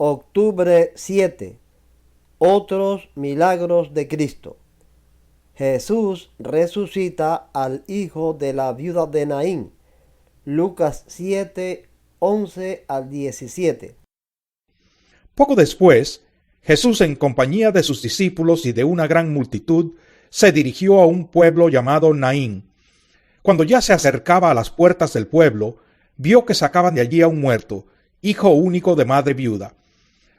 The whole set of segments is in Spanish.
Octubre 7. Otros milagros de Cristo. Jesús resucita al hijo de la viuda de Naín. Lucas 7, 11 al 17. Poco después, Jesús, en compañía de sus discípulos y de una gran multitud, se dirigió a un pueblo llamado Naín. Cuando ya se acercaba a las puertas del pueblo, vio que sacaban de allí a un muerto, hijo único de madre viuda.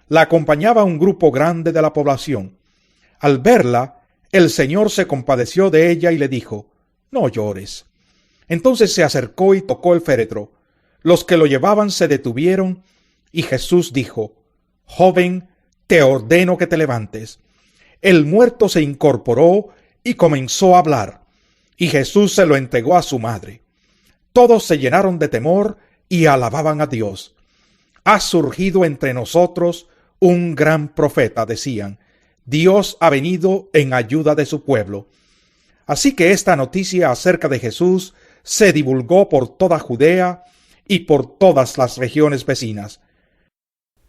La acompañaba un grupo grande de la población. Al verla, el Señor se compadeció de ella y le dijo: «No llores». Entonces se acercó y tocó el féretro. Los que lo llevaban se detuvieron, y Jesús dijo: «Joven, te ordeno que te levantes». El muerto se incorporó y comenzó a hablar, y Jesús se lo entregó a su madre. Todos se llenaron de temor y alababan a Dios. «Ha surgido entre nosotros un gran profeta», decían. «Dios ha venido en ayuda de su pueblo». Así que esta noticia acerca de Jesús se divulgó por toda Judea y por todas las regiones vecinas.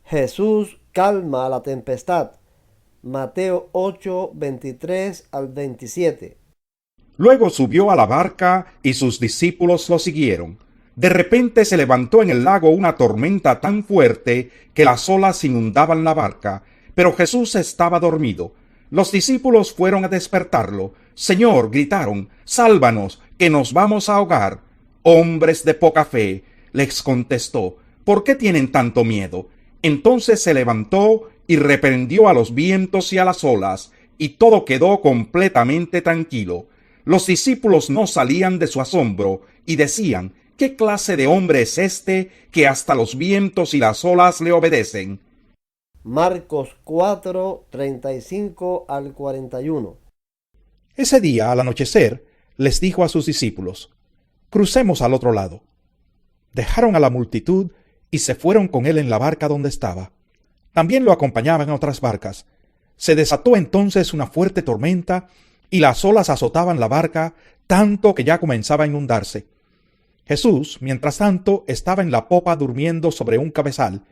Jesús calma la tempestad. Mateo 8, 23 al 27. Luego subió a la barca y sus discípulos lo siguieron. De repente se levantó en el lago una tormenta tan fuerte que las olas inundaban la barca, pero Jesús estaba dormido. Los discípulos fueron a despertarlo. «Señor», gritaron, «sálvanos, que nos vamos a ahogar». «Hombres de poca fe», les contestó, «¿por qué tienen tanto miedo?». Entonces se levantó y reprendió a los vientos y a las olas, y todo quedó completamente tranquilo. Los discípulos no salían de su asombro y decían: «¿Qué clase de hombre es este que hasta los vientos y las olas le obedecen?». Marcos 4, 35 al 41. Ese día, al anochecer, les dijo a sus discípulos: «Crucemos al otro lado». Dejaron a la multitud y se fueron con él en la barca donde estaba. También lo acompañaban otras barcas. Se desató entonces una fuerte tormenta y las olas azotaban la barca tanto que ya comenzaba a inundarse. Jesús, mientras tanto, estaba en la popa durmiendo sobre un cabezal.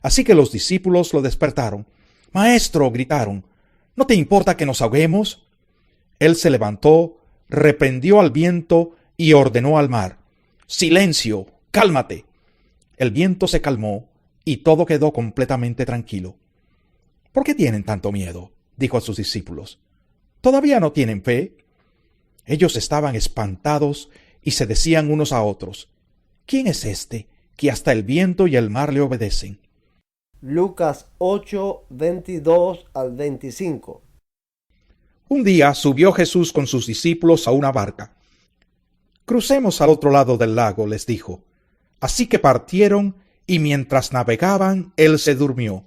Así que los discípulos lo despertaron. «Maestro», gritaron, «¿no te importa que nos ahoguemos?». Él se levantó, reprendió al viento y ordenó al mar: «Silencio, cálmate». El viento se calmó y todo quedó completamente tranquilo. «¿Por qué tienen tanto miedo?», dijo a sus discípulos. «¿Todavía no tienen fe?». Ellos estaban espantados y se decían unos a otros: «¿Quién es este que hasta el viento y el mar le obedecen?». Lucas 8, 22 al 25. Un día subió Jesús con sus discípulos a una barca. «Crucemos al otro lado del lago», les dijo. Así que partieron, y mientras navegaban, él se durmió.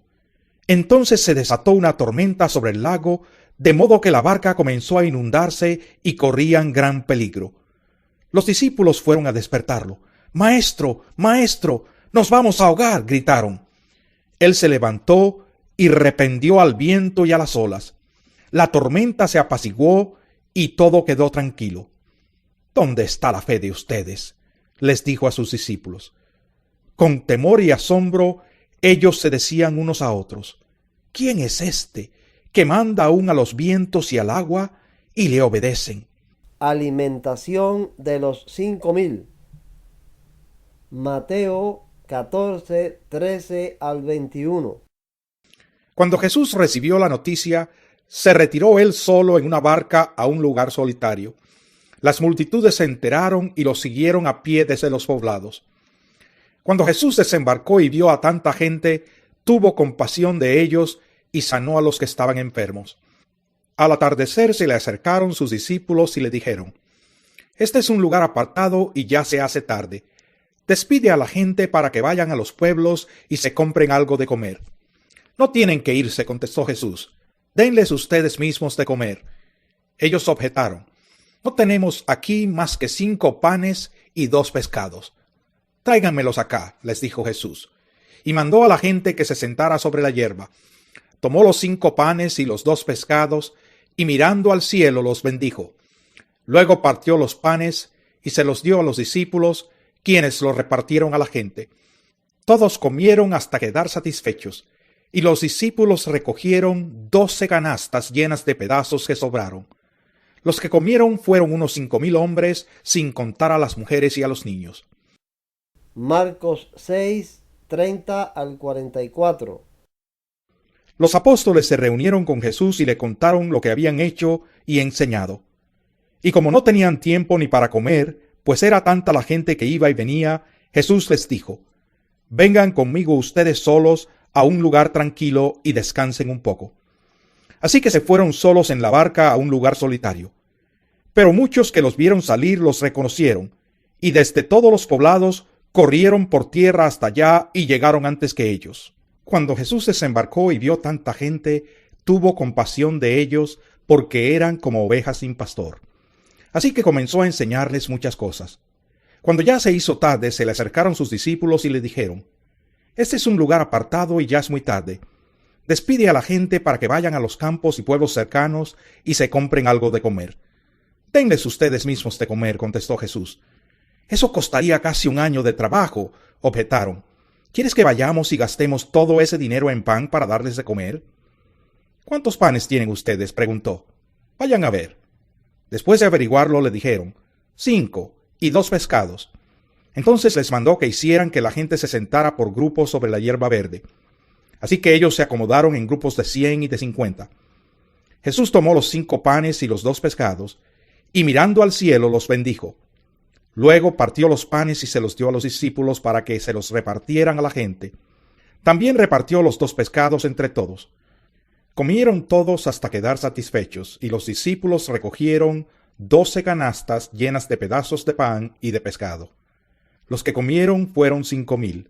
Entonces se desató una tormenta sobre el lago, de modo que la barca comenzó a inundarse y corrían gran peligro. Los discípulos fueron a despertarlo. «Maestro, maestro, nos vamos a ahogar», gritaron. Él se levantó y reprendió al viento y a las olas. La tormenta se apaciguó y todo quedó tranquilo. «¿Dónde está la fe de ustedes?», les dijo a sus discípulos. Con temor y asombro, ellos se decían unos a otros: «¿Quién es este que manda aún a los vientos y al agua y le obedecen?». Alimentación de los 5,000. Mateo 14, 13 al 21. Cuando Jesús recibió la noticia, se retiró él solo en una barca a un lugar solitario. Las multitudes se enteraron y lo siguieron a pie desde los poblados. Cuando Jesús desembarcó y vio a tanta gente, tuvo compasión de ellos y sanó a los que estaban enfermos. Al atardecer se le acercaron sus discípulos y le dijeron: «Este es un lugar apartado y ya se hace tarde. Despide a la gente para que vayan a los pueblos y se compren algo de comer». «No tienen que irse», contestó Jesús. «Denles ustedes mismos de comer». Ellos objetaron: «No tenemos aquí más que 5 panes y 2 pescados. «Tráiganmelos acá», les dijo Jesús. Y mandó a la gente que se sentara sobre la hierba. Tomó los 5 panes y los 2 pescados, y mirando al cielo los bendijo. Luego partió los panes y se los dio a los discípulos, quienes los repartieron a la gente. Todos comieron hasta quedar satisfechos, y los discípulos recogieron 12 canastas llenas de pedazos que sobraron. Los que comieron fueron unos 5,000 hombres, sin contar a las mujeres y a los niños. Marcos 6, 30 al 44. Los apóstoles se reunieron con Jesús y le contaron lo que habían hecho y enseñado. Y como no tenían tiempo ni para comer, pues era tanta la gente que iba y venía, Jesús les dijo: «Vengan conmigo ustedes solos a un lugar tranquilo y descansen un poco». Así que se fueron solos en la barca a un lugar solitario. Pero muchos que los vieron salir los reconocieron, y desde todos los poblados corrieron por tierra hasta allá y llegaron antes que ellos. Cuando Jesús desembarcó y vio tanta gente, tuvo compasión de ellos, porque eran como ovejas sin pastor. Así que comenzó a enseñarles muchas cosas. Cuando ya se hizo tarde, se le acercaron sus discípulos y le dijeron: «Este es un lugar apartado y ya es muy tarde. Despide a la gente para que vayan a los campos y pueblos cercanos y se compren algo de comer». «Denles ustedes mismos de comer», contestó Jesús. «Eso costaría casi un año de trabajo», objetaron. «¿Quieres que vayamos y gastemos todo ese dinero en pan para darles de comer?» «¿Cuántos panes tienen ustedes?», preguntó. «Vayan a ver». Después de averiguarlo, le dijeron: 5 y 2 pescados. Entonces les mandó que hicieran que la gente se sentara por grupos sobre la hierba verde. Así que ellos se acomodaron en grupos de 100 y de 50. Jesús tomó los 5 panes y los 2 pescados, y mirando al cielo los bendijo. Luego partió los panes y se los dio a los discípulos para que se los repartieran a la gente. También repartió los 2 pescados entre todos. Comieron todos hasta quedar satisfechos, y los discípulos recogieron 12 canastas llenas de pedazos de pan y de pescado. Los que comieron fueron 5,000.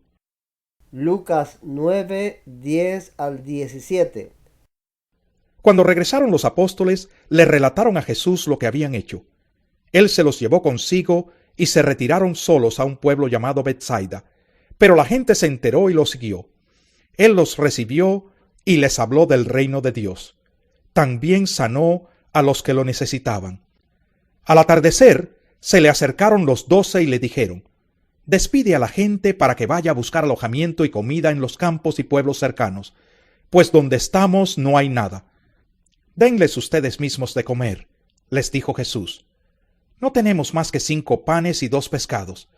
Lucas 9, 10 al 17. Cuando regresaron los apóstoles, le relataron a Jesús lo que habían hecho. Él se los llevó consigo y se retiraron solos a un pueblo llamado Betsaida. Pero la gente se enteró y los siguió. Él los recibió y les habló del reino de Dios. También sanó a los que lo necesitaban. Al atardecer, se le acercaron los 12 y le dijeron: «Despide a la gente para que vaya a buscar alojamiento y comida en los campos y pueblos cercanos, pues donde estamos no hay nada». «Denles ustedes mismos de comer», les dijo Jesús. «No tenemos más que 5 panes y 2 pescados,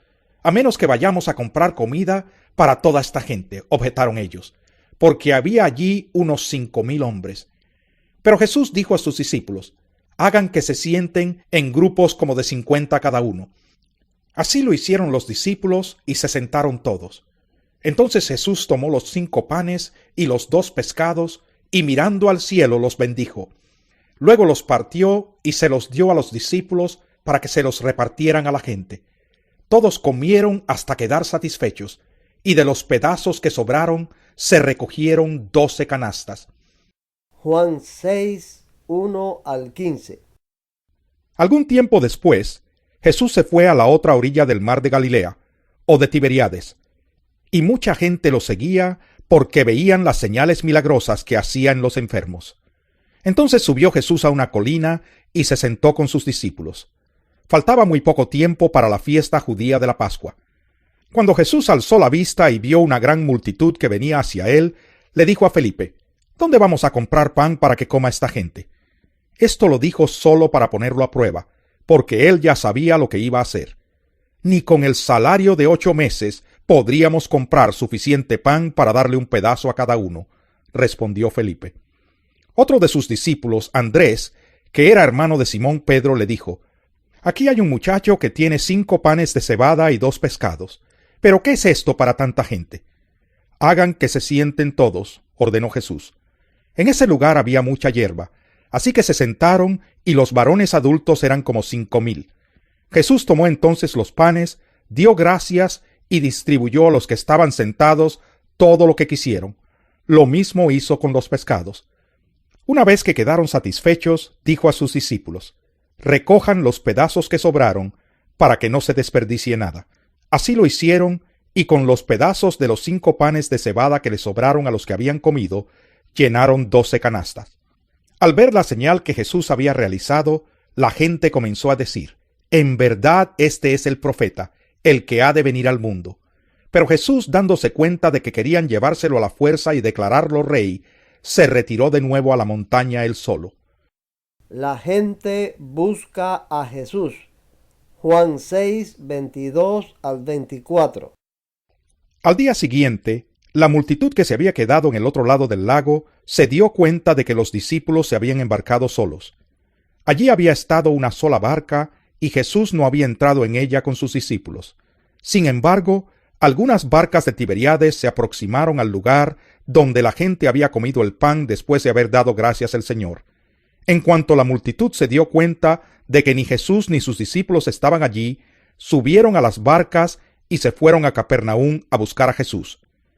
a menos que vayamos a comprar comida para toda esta gente», objetaron ellos, porque había allí unos 5,000 hombres. Pero Jesús dijo a sus discípulos: «Hagan que se sienten en grupos como de 50 cada uno». Así lo hicieron los discípulos y se sentaron todos. Entonces Jesús tomó los 5 panes y los 2 pescados, y mirando al cielo los bendijo. Luego los partió y se los dio a los discípulos para que se los repartieran a la gente. Todos comieron hasta quedar satisfechos, y de los pedazos que sobraron se recogieron 12 canastas. Juan 6, 1 al 15. Algún tiempo después, Jesús se fue a la otra orilla del mar de Galilea, o de Tiberíades, y mucha gente lo seguía porque veían las señales milagrosas que hacía en los enfermos. Entonces subió Jesús a una colina y se sentó con sus discípulos. Faltaba muy poco tiempo para la fiesta judía de la Pascua. Cuando Jesús alzó la vista y vio una gran multitud que venía hacia él, le dijo a Felipe: «¿Dónde vamos a comprar pan para que coma esta gente?». Esto lo dijo solo para ponerlo a prueba, porque él ya sabía lo que iba a hacer. «Ni con el salario de 8 meses podríamos comprar suficiente pan para darle un pedazo a cada uno», respondió Felipe. Otro de sus discípulos, Andrés, que era hermano de Simón Pedro, le dijo: «Aquí hay un muchacho que tiene 5 panes de cebada y 2 pescados. ¿Pero qué es esto para tanta gente?». «Hagan que se sienten todos», ordenó Jesús. En ese lugar había mucha hierba, así que se sentaron, y los varones adultos eran como 5,000. Jesús tomó entonces los panes, dio gracias y distribuyó a los que estaban sentados todo lo que quisieron. Lo mismo hizo con los pescados. Una vez que quedaron satisfechos, dijo a sus discípulos: «Recojan los pedazos que sobraron, para que no se desperdicie nada». Así lo hicieron, y con los pedazos de los 5 panes de cebada que le sobraron a los que habían comido, llenaron 12 canastas. Al ver la señal que Jesús había realizado, la gente comenzó a decir: «En verdad este es el profeta, el que ha de venir al mundo». Pero Jesús, dándose cuenta de que querían llevárselo a la fuerza y declararlo rey, se retiró de nuevo a la montaña él solo. La gente busca a Jesús. Juan 6, 22 al 24. Al día siguiente, la multitud que se había quedado en el otro lado del lago se dio cuenta de que los discípulos se habían embarcado solos. Allí había estado una sola barca y Jesús no había entrado en ella con sus discípulos. Sin embargo, algunas barcas de Tiberíades se aproximaron al lugar donde la gente había comido el pan después de haber dado gracias al Señor. En cuanto la multitud se dio cuenta de que ni Jesús ni sus discípulos estaban allí, subieron a las barcas y se fueron a Capernaum a buscar a Jesús.